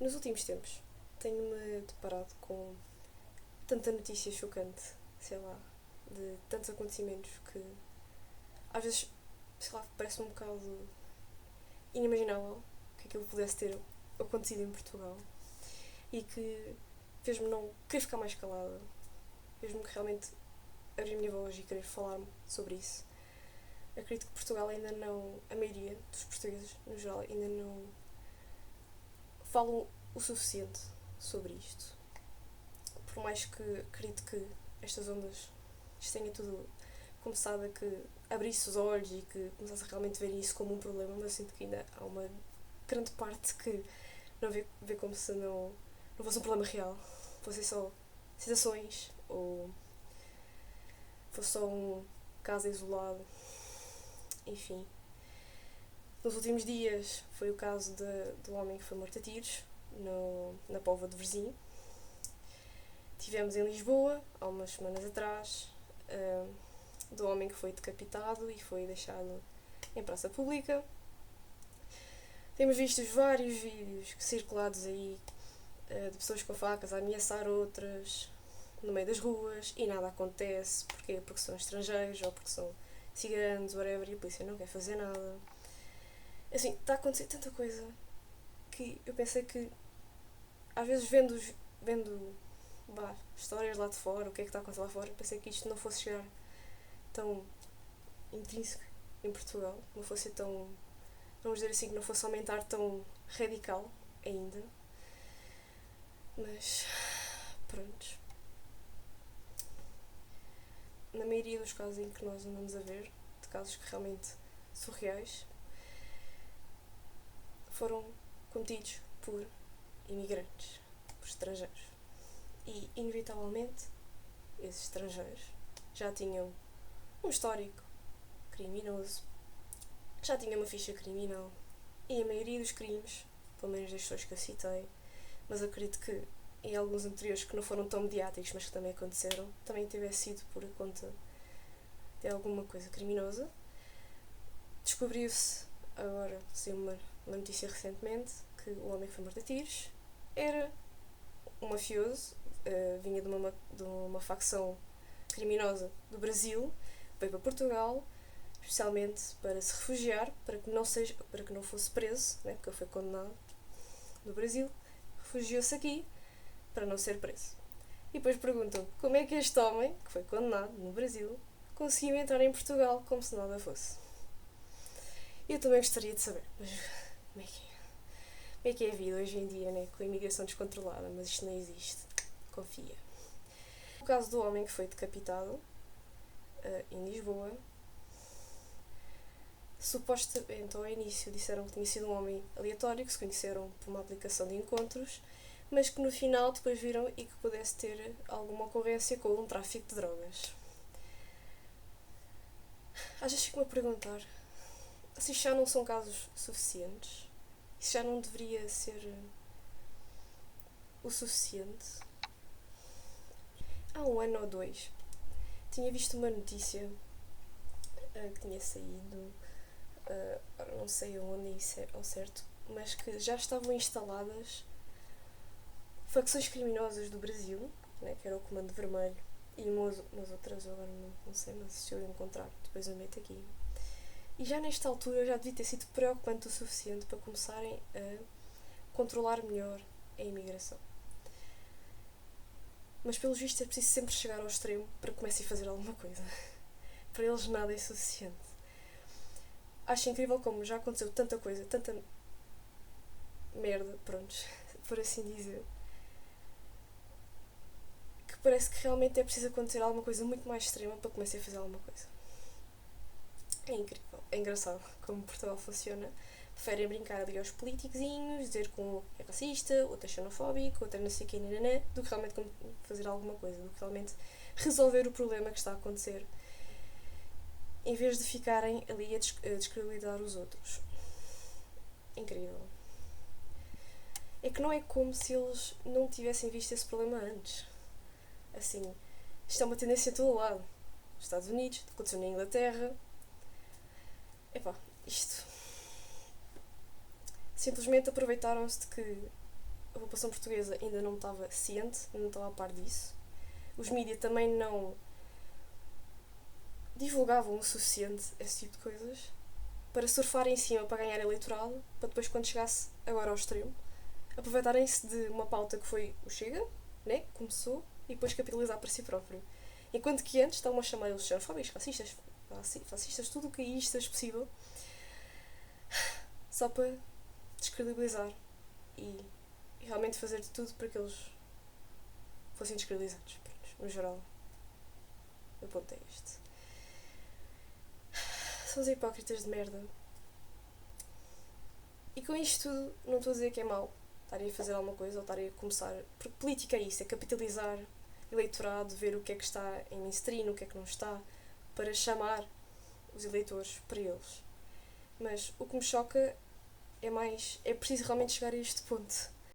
Nos últimos tempos tenho-me deparado com tanta notícia chocante, sei lá, de tantos acontecimentos que às vezes, sei lá, parece-me um bocado inimaginável que aquilo pudesse ter acontecido em Portugal e que fez-me não querer ficar mais calada, fez-me realmente abrir a minha voz e querer falar sobre isso. Acredito que Portugal ainda não, a maioria dos portugueses no geral, ainda não falam o suficiente sobre isto. Por mais que acredito que estas ondas, isto tenha tudo começado a que abrisse os olhos e que começasse a realmente ver isso como um problema, mas eu sinto que ainda há uma grande parte que não vê como se não fosse um problema real, fossem só sensações ou fosse só um caso isolado, enfim. Nos últimos dias foi o caso do homem que foi morto a tiros na Póvoa de Varzim. Tivemos em Lisboa, há umas semanas atrás, do homem que foi decapitado e foi deixado em praça pública. Temos visto vários vídeos circulados aí de pessoas com facas a ameaçar outras no meio das ruas e nada acontece. Porquê? Porque são estrangeiros ou porque são ciganos, whatever, e a polícia não quer fazer nada. Assim, está a acontecer tanta coisa que eu pensei que, às vezes, vendo histórias lá de fora, o que é que está a acontecer lá fora, pensei que isto não fosse chegar tão intrínseco em Portugal, não fosse tão, vamos dizer assim, que não fosse aumentar tão radical ainda. Mas, pronto. Na maioria dos casos em que nós andamos a ver, de casos que realmente surreais, foram cometidos por imigrantes, por estrangeiros. E, inevitavelmente, esses estrangeiros já tinham um histórico criminoso, já tinham uma ficha criminal e a maioria dos crimes, pelo menos das pessoas que eu citei, mas acredito que em alguns anteriores que não foram tão mediáticos, mas que também aconteceram, também tivesse sido por conta de alguma coisa criminosa. Descobriu-se agora, saiu uma notícia recentemente, que o homem que foi morto a tiros era um mafioso, vinha de uma facção criminosa do Brasil, veio para Portugal, especialmente para se refugiar, para que não fosse preso, né, porque ele foi condenado no Brasil, refugiou-se aqui para não ser preso. E depois perguntam como é que este homem, que foi condenado no Brasil, conseguiu entrar em Portugal como se nada fosse. Eu também gostaria de saber, mas como é que é a vida hoje em dia, né, com a imigração descontrolada, mas isto não existe. Confia. O caso do homem que foi decapitado em Lisboa, supostamente ao início disseram que tinha sido um homem aleatório, que se conheceram por uma aplicação de encontros, mas que no final depois viram e que pudesse ter alguma ocorrência com um tráfico de drogas. Às vezes fico-me a perguntar se isto já não são casos suficientes, isso já não deveria ser o suficiente. Há um ano ou dois tinha visto uma notícia que tinha saído, não sei onde isso é ao certo, mas que já estavam instaladas facções criminosas do Brasil, né, que era o Comando Vermelho, e umas outras, eu agora não sei, mas se eu encontrar, depois eu meto aqui. E já nesta altura já devia ter sido preocupante o suficiente para começarem a controlar melhor a imigração. Mas pelos vistos é preciso sempre chegar ao extremo para que comecem a fazer alguma coisa. Para eles nada é suficiente. Acho incrível como já aconteceu tanta coisa, tanta merda, pronto, por assim dizer, que parece que realmente é preciso acontecer alguma coisa muito mais extrema para comecem a fazer alguma coisa. É incrível, é engraçado como Portugal funciona. Preferem brincar ali aos politicozinhos, dizer que um é racista, outro é xenofóbico, outro é não sei o que, do que realmente fazer alguma coisa, do que realmente resolver o problema que está a acontecer, em vez de ficarem ali a descredibilizar os outros. Incrível. É que não é como se eles não tivessem visto esse problema antes. Assim, isto é uma tendência a todo lado. Nos Estados Unidos, aconteceu na Inglaterra. Isto... Simplesmente aproveitaram-se de que a população portuguesa ainda não estava ciente, não estava a par disso. Os mídias também não divulgavam o suficiente esse tipo de coisas para surfar em cima para ganhar eleitoral, para depois, quando chegasse agora ao extremo, aproveitarem-se de uma pauta que foi o Chega, né? Começou, e depois capitalizar para si próprio. Enquanto que antes estavam a chamar eles xenofóbicos, fascistas, tudo o que é isto é possível, só para descredibilizar e realmente fazer de tudo para que eles fossem descredibilizados. No geral, o ponto é este. São os hipócritas de merda. E com isto tudo, não estou a dizer que é mau estarem a fazer alguma coisa ou estarem a começar. Porque política é isso, é capitalizar eleitorado, ver o que é que está em mainstream, o que é que não está, para chamar os eleitores para eles. Mas o que me choca é mais. É preciso realmente chegar a este ponto.